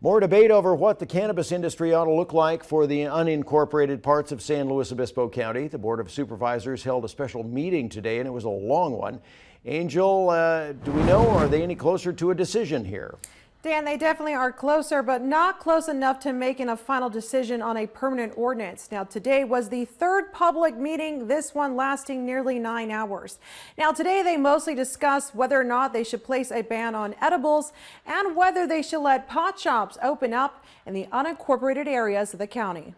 More debate over what the cannabis industry ought to look like for the unincorporated parts of San Luis Obispo County. The Board of Supervisors held a special meeting today, and it was a long one. Angel, do we know, are they any closer to a decision here? Dan, they definitely are closer, but not close enough to making a final decision on a permanent ordinance. Now, today was the third public meeting, this one lasting nearly 9 hours. Now, today they mostly discussed whether or not they should place a ban on edibles and whether they should let pot shops open up in the unincorporated areas of the county.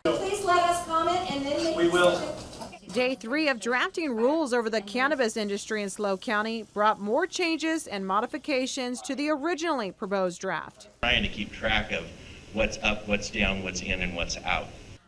Please let us comment and then make we will. Day 3 of drafting rules over the cannabis industry in SLO County brought more changes and modifications to the originally proposed draft. Trying to keep track of what's up, what's down, what's in, and what's out.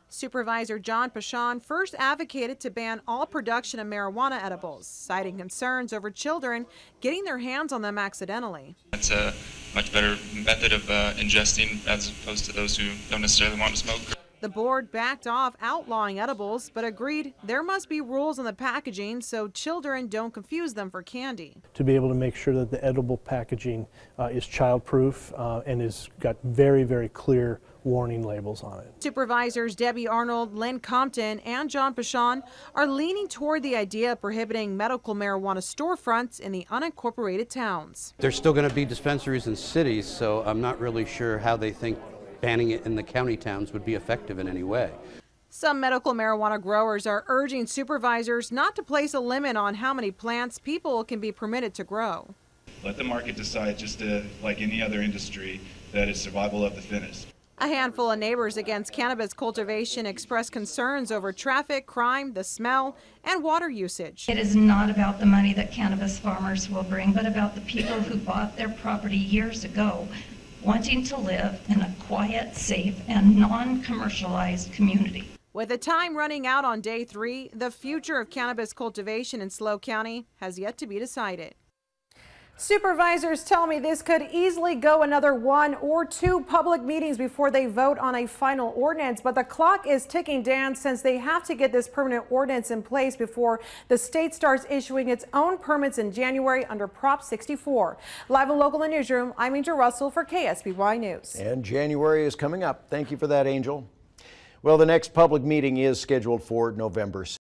Supervisor John Pashon first advocated to ban all production of marijuana edibles, citing concerns over children getting their hands on them accidentally. It's a much better method of ingesting as opposed to those who don't necessarily want to smoke. The board backed off outlawing edibles, but agreed there must be rules on the packaging so children don't confuse them for candy. To be able to make sure that the edible packaging is child-proof and has got very, very clear warning labels on it. Supervisors Debbie Arnold, Lynn Compton, and John Pashon are leaning toward the idea of prohibiting medical marijuana storefronts in the unincorporated towns. There's still going to be dispensaries in cities, so I'm not really sure how they think banning it in the county towns would be effective in any way. Some medical marijuana growers are urging supervisors not to place a limit on how many plants people can be permitted to grow. Let the market decide, just like any other industry, that it's survival of the fittest. A handful of neighbors against cannabis cultivation expressed concerns over traffic, crime, the smell, and water usage. It is not about the money that cannabis farmers will bring, but about the people who bought their property years ago, wanting to live in a quiet, safe, and non-commercialized community. With the time running out on day 3, the future of cannabis cultivation in SLO County has yet to be decided. Supervisors tell me this could easily go another 1 or 2 public meetings before they vote on a final ordinance, but the clock is ticking down since they have to get this permanent ordinance in place before the state starts issuing its own permits in January under Prop 64. Live and local in the newsroom, I'm Angel Russell for KSBY News. And January is coming up. Thank you for that, Angel. Well, the next public meeting is scheduled for November 6th.